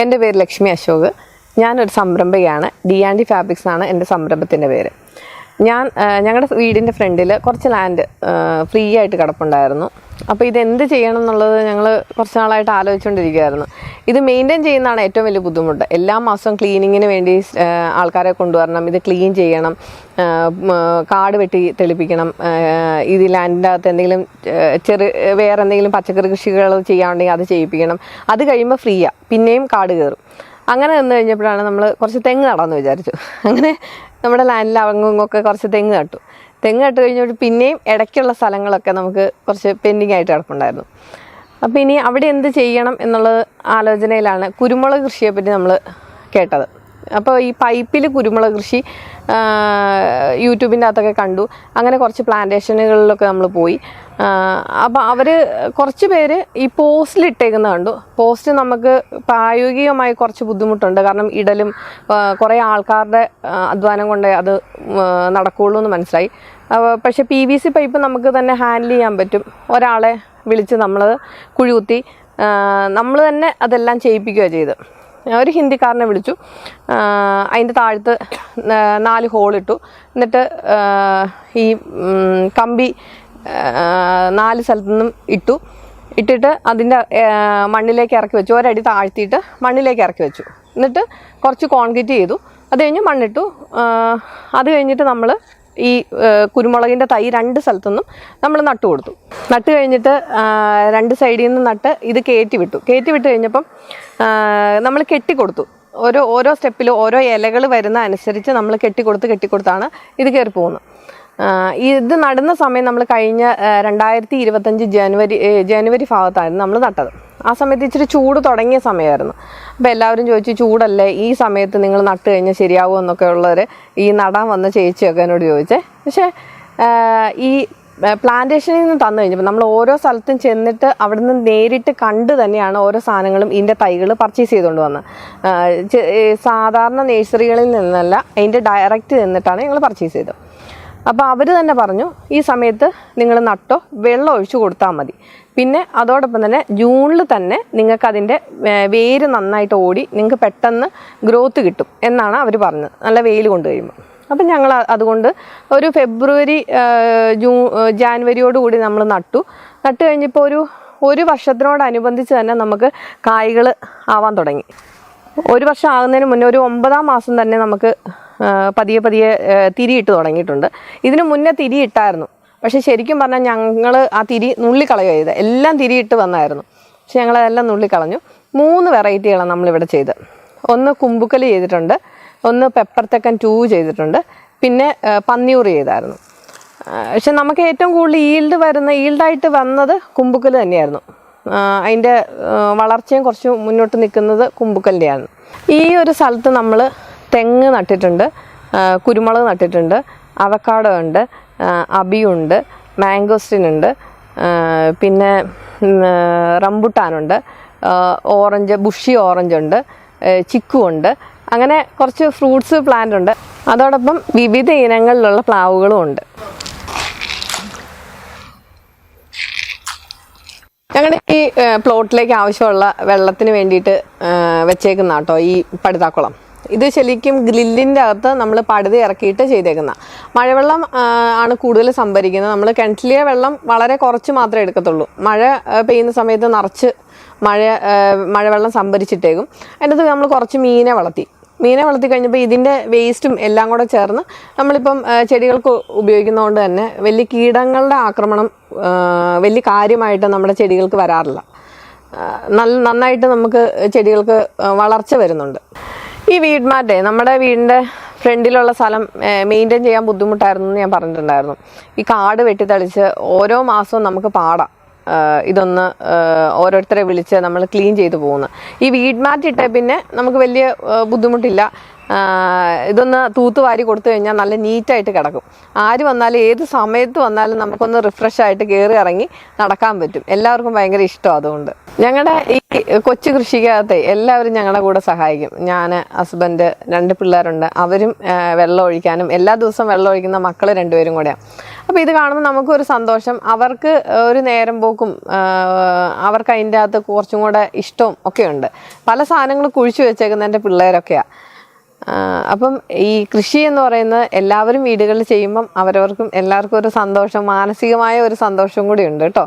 എൻ്റെ പേര് ലക്ഷ്മി അശോക്. ഞാനൊരു സംരംഭകയാണ്. ഡി ഫാബ്രിക്സ് ആണ് എൻ്റെ സംരംഭത്തിൻ്റെ പേര്. ഞങ്ങളുടെ വീടിൻ്റെ ഫ്രണ്ടിൽ കുറച്ച് ലാൻഡ് ഫ്രീ ആയിട്ട് കിടപ്പുണ്ടായിരുന്നു. അപ്പോൾ ഇതെന്ത് ചെയ്യണം എന്നുള്ളത് ഞങ്ങൾ കുറച്ച് നാളായിട്ട് ആലോചിച്ചുകൊണ്ടിരിക്കുകയായിരുന്നു. ഇത് മെയിൻറ്റെയിൻ ചെയ്യുന്നതാണ് ഏറ്റവും വലിയ ബുദ്ധിമുട്ട്. എല്ലാ മാസവും ക്ലീനിങ്ങിന് വേണ്ടി ആൾക്കാരെ കൊണ്ടുവരണം, ഇത് ക്ലീൻ ചെയ്യണം, കാട് വെട്ടി തെളിപ്പിക്കണം, ഇത് ലാൻഡിൻ്റെ അകത്ത് എന്തെങ്കിലും വേറെ എന്തെങ്കിലും പച്ചക്കറി കൃഷികൾ ചെയ്യാനുണ്ടെങ്കിൽ അത് ചെയ്യിപ്പിക്കണം. അത് കഴിയുമ്പോൾ ഫ്രീയാണ്, പിന്നെയും കാട് കയറും. അങ്ങനെ നിന്ന് കഴിഞ്ഞപ്പോഴാണ് നമ്മൾ കുറച്ച് തെങ്ങ് നടാമെന്ന് വിചാരിച്ചു. അങ്ങനെ നമ്മുടെ ലാൻഡിൽ അങ്ങൊക്കെ കുറച്ച് തെങ്ങ് നട്ടു കഴിഞ്ഞിട്ട് പിന്നെയും ഇടയ്ക്കുള്ള സ്ഥലങ്ങളൊക്കെ നമുക്ക് കുറച്ച് പെൻഡിങ് ആയിട്ട് കിടപ്പുണ്ടായിരുന്നു. അപ്പോൾ ഇനി അവിടെ എന്ത് ചെയ്യണം എന്നുള്ളത് ആലോചനയിലാണ് കുരുമുളക് കൃഷിയെപ്പറ്റി നമ്മൾ കേട്ടത്. അപ്പോൾ ഈ പൈപ്പിൽ കുരുമുളക് കൃഷി യൂട്യൂബിൻ്റെ അകത്തൊക്കെ കണ്ടു. അങ്ങനെ കുറച്ച് പ്ലാന്റേഷനുകളിലൊക്കെ നമ്മൾ പോയി. അപ്പോൾ അവർ കുറച്ച് പേര് ഈ പോസ്റ്റിലിട്ടേക്കുന്ന കണ്ടു. പോസ്റ്റ് നമുക്ക് പ്രായോഗികമായി കുറച്ച് ബുദ്ധിമുട്ടുണ്ട്, കാരണം ഇടലും കുറേ ആൾക്കാരുടെ അധ്വാനം കൊണ്ട് അത് നടക്കുകയുള്ളൂ എന്ന് മനസ്സിലായി. പക്ഷേ PVC പൈപ്പ് നമുക്ക് തന്നെ ഹാൻഡിൽ ചെയ്യാൻ പറ്റും. ഒരാളെ വിളിച്ച് നമ്മൾ കുഴി നമ്മൾ തന്നെ അതെല്ലാം ചെയ്യിപ്പിക്കുകയാണ് ചെയ്ത്. ഒരു ഹിന്ദിക്കാരനെ വിളിച്ചു. അതിൻ്റെ താഴത്ത് 4 ഹോളിട്ടു. എന്നിട്ട് ഈ കമ്പി 4 സ്ഥലത്തു നിന്നും ഇട്ടിട്ട് അതിൻ്റെ മണ്ണിലേക്ക് ഇറക്കി വെച്ചു. ഒരടി താഴ്ത്തിയിട്ട് മണ്ണിലേക്ക് ഇറക്കി വെച്ചു. എന്നിട്ട് കുറച്ച് കോൺക്രീറ്റ് ചെയ്തു. അത് കഴിഞ്ഞ് മണ്ണിട്ടു. അത് കഴിഞ്ഞിട്ട് നമ്മൾ ഈ കുരുമുളകിൻ്റെ തൈ 2 സ്ഥലത്തു നിന്നും നമ്മൾ നട്ടു കൊടുത്തു. നട്ട് കഴിഞ്ഞിട്ട് 2 സൈഡിൽ നിന്ന് നട്ട് ഇത് കയറ്റി വിട്ടു കഴിഞ്ഞപ്പം നമ്മൾ കെട്ടിക്കൊടുത്തു. ഓരോ സ്റ്റെപ്പിലും ഓരോ ഇലകൾ വരുന്ന അനുസരിച്ച് നമ്മൾ കെട്ടിക്കൊടുത്താണ് ഇത് കയറി പോകുന്നത്. ഇത് നടുന്ന സമയം നമ്മൾ കഴിഞ്ഞ 2025 ജനുവരി ഭാഗത്തായിരുന്നു നമ്മൾ നട്ടത്. ആ സമയത്ത് ഇച്ചിരി ചൂട് തുടങ്ങിയ സമയമായിരുന്നു. അപ്പോൾ എല്ലാവരും ചോദിച്ചു, ചൂടല്ലേ ഈ സമയത്ത് നിങ്ങൾ നട്ട് കഴിഞ്ഞാൽ ശരിയാവുമോ എന്നൊക്കെ ഉള്ളവർ ഈ നടാൻ വന്ന ചേച്ചിയൊക്കെ എന്നോട് ചോദിച്ചേ. പക്ഷേ ഈ പ്ലാന്റേഷനിൽ നിന്ന് തന്നു കഴിഞ്ഞപ്പോൾ നമ്മൾ ഓരോ സ്ഥലത്തും ചെന്നിട്ട് അവിടെ നിന്ന് നേരിട്ട് കണ്ട് തന്നെയാണ് ഓരോ സാധനങ്ങളും ഇതിൻ്റെ തൈകൾ പർച്ചേസ് ചെയ്തുകൊണ്ട് വന്നത്. സാധാരണ നേഴ്സറികളിൽ നിന്നല്ല, അതിൻ്റെ ഡയറക്റ്റ് നിന്നിട്ടാണ് ഞങ്ങൾ പർച്ചേസ് ചെയ്തത്. അപ്പോൾ അവർ തന്നെ പറഞ്ഞു, ഈ സമയത്ത് നിങ്ങൾ നട്ടോ, വെള്ളം ഒഴിച്ചു കൊടുത്താൽ മതി. പിന്നെ അതോടൊപ്പം തന്നെ ജൂണിൽ തന്നെ നിങ്ങൾക്കതിൻ്റെ വേര് നന്നായിട്ട് ഓടി നിങ്ങൾക്ക് പെട്ടെന്ന് ഗ്രോത്ത് കിട്ടും എന്നാണ് അവർ പറഞ്ഞത്, നല്ല വെയിൽ കൊണ്ട് കഴിയുമ്പോൾ. അപ്പം ഞങ്ങൾ അതുകൊണ്ട് ഒരു ജാനുവരിയോടുകൂടി നമ്മൾ നട്ടു കഴിഞ്ഞപ്പോൾ ഒരു വർഷത്തിനോടനുബന്ധിച്ച് തന്നെ നമുക്ക് കായ്കൾ ആവാൻ തുടങ്ങി. ഒരു വർഷം ആകുന്നതിന് മുന്നേ ഒരു 9-ാം മാസം തന്നെ നമുക്ക് പതിയെ തിരിയിട്ട് തുടങ്ങിയിട്ടുണ്ട്. ഇതിന് മുന്നേ തിരിയിട്ടായിരുന്നു, പക്ഷെ ശരിക്കും പറഞ്ഞാൽ ഞങ്ങൾ ആ തിരി നുള്ളിക്കളയുക ചെയ്തത്. എല്ലാം തിരിയിട്ട് വന്നായിരുന്നു, പക്ഷെ ഞങ്ങളതെല്ലാം നുള്ളിക്കളഞ്ഞു. 3 വെറൈറ്റികളാണ് നമ്മളിവിടെ ചെയ്ത്. ഒന്ന് കുമ്പുക്കൽ ചെയ്തിട്ടുണ്ട്, ഒന്ന് പെപ്പർ തെക്കൻ 2 ചെയ്തിട്ടുണ്ട്, പിന്നെ പന്നിയൂർ ചെയ്തായിരുന്നു. പക്ഷെ നമുക്ക് ഏറ്റവും കൂടുതൽ ഈൽഡായിട്ട് വന്നത് കുമ്പുക്കൽ തന്നെയായിരുന്നു. അതിൻ്റെ വളർച്ചയും കുറച്ച് മുന്നോട്ട് നിൽക്കുന്നത് കുമ്പുക്കലിൻ്റെയാണ്. ഈ ഒരു സ്ഥലത്ത് നമ്മൾ തെങ്ങ് നട്ടിട്ടുണ്ട്, കുരുമുളക് നട്ടിട്ടുണ്ട്, അവക്കാഡോ ഉണ്ട്, അബിയുണ്ട്, മാംഗോസ്റ്റിനുണ്ട്, പിന്നെ റംബുട്ടാനുണ്ട്, ബുഷി ഓറഞ്ച് ഉണ്ട്, ചിക്കു ഉണ്ട്. അങ്ങനെ കുറച്ച് ഫ്രൂട്ട്സ് പ്ലാന്റ് ഉണ്ട്. അതോടൊപ്പം വിവിധ ഇനങ്ങളിലുള്ള പ്ലാവുകളും ഉണ്ട്. ഞങ്ങളുടെ ഈ പ്ലോട്ടിലേക്ക് ആവശ്യമുള്ള വെള്ളത്തിന് വേണ്ടിയിട്ട് വെച്ചേക്കുന്ന കേട്ടോ ഈ പടുതാക്കുളം. ഇത് ശരിക്കും ഗ്രില്ലിൻ്റെ അകത്ത് നമ്മൾ പടുത ഇറക്കിയിട്ട് ചെയ്തേക്കുന്ന. മഴവെള്ളം ആണ് കൂടുതൽ സംഭരിക്കുന്നത്. നമ്മൾ കിണറ്റിലെ വെള്ളം വളരെ കുറച്ച് മാത്രമേ എടുക്കത്തുള്ളൂ. മഴ പെയ്യുന്ന സമയത്ത് നിറച്ച് മഴവെള്ളം സംഭരിച്ചിട്ടേക്കും. അതിനകത്ത് നമ്മൾ കുറച്ച് മീനെ വളർത്തി കഴിഞ്ഞപ്പോൾ ഇതിൻ്റെ വേസ്റ്റും എല്ലാം കൂടെ ചേർന്ന് നമ്മളിപ്പം ചെടികൾക്ക് ഉപയോഗിക്കുന്നതുകൊണ്ട് തന്നെ വലിയ കീടങ്ങളുടെ ആക്രമണം വലിയ കാര്യമായിട്ട് നമ്മുടെ ചെടികൾക്ക് വരാറില്ല. നന്നായിട്ട് നമുക്ക് ചെടികൾക്ക് വളർച്ച വരുന്നുണ്ട്. ഈ വീഡ് മാറ്റേ നമ്മുടെ വീടിൻ്റെ ഫ്രണ്ടിലുള്ള സ്ഥലം മെയിൻറ്റെയിൻ ചെയ്യാൻ ബുദ്ധിമുട്ടായിരുന്നു എന്ന് ഞാൻ പറഞ്ഞിട്ടുണ്ടായിരുന്നു. ഈ കാട് വെട്ടിത്തളിച്ച് ഓരോ മാസവും നമുക്ക് പാടാം ഇതൊന്ന് ഓരോരുത്തരെ വിളിച്ച് നമ്മൾ ക്ലീൻ ചെയ്തു പോകുന്നത്. ഈ വീഡ് മാറ്റ് ഇട്ടേ പിന്നെ നമുക്ക് വലിയ ബുദ്ധിമുട്ടില്ല. ഇതൊന്ന് തൂത്തുവാരി കൊടുത്തു കഴിഞ്ഞാൽ നല്ല നീറ്റായിട്ട് കിടക്കും. ആര് വന്നാലും ഏത് സമയത്ത് വന്നാലും നമുക്കൊന്ന് റിഫ്രഷ് ആയിട്ട് കയറി ഇറങ്ങി നടക്കാൻ പറ്റും. എല്ലാവർക്കും ഭയങ്കര ഇഷ്ടം. അതുകൊണ്ട് ഞങ്ങളുടെ ഈ കൊച്ചു കൃഷിക്കകത്തെ എല്ലാവരും ഞങ്ങളുടെ കൂടെ സഹായിക്കും. ഞാൻ, ഹസ്ബൻഡ്, 2 പിള്ളേരുണ്ട്. അവരും വെള്ളം ഒഴിക്കാനും എല്ലാ ദിവസവും വെള്ളം ഒഴിക്കുന്ന മക്കൾ 2 പേരും കൂടെയാണ്. അപ്പോൾ ഇത് കാണുമ്പോൾ നമുക്കൊരു സന്തോഷം, അവർക്ക് ഒരു നേരം പോക്കും, അവർക്ക് അതിൻ്റെ അകത്ത് കുറച്ചും കൂടെ ഇഷ്ടവും ഒക്കെ ഉണ്ട്. പല സാധനങ്ങൾ കുഴിച്ചു വെച്ചേക്കുന്ന എൻ്റെ പിള്ളേരൊക്കെയാണ്. അപ്പം ഈ കൃഷി എന്ന് പറയുന്നത് എല്ലാവരും വീടുകളിൽ ചെയ്യുമ്പം അവരവർക്കും എല്ലാവർക്കും ഒരു സന്തോഷം, മാനസികമായ ഒരു സന്തോഷം കൂടി ഉണ്ട് കേട്ടോ.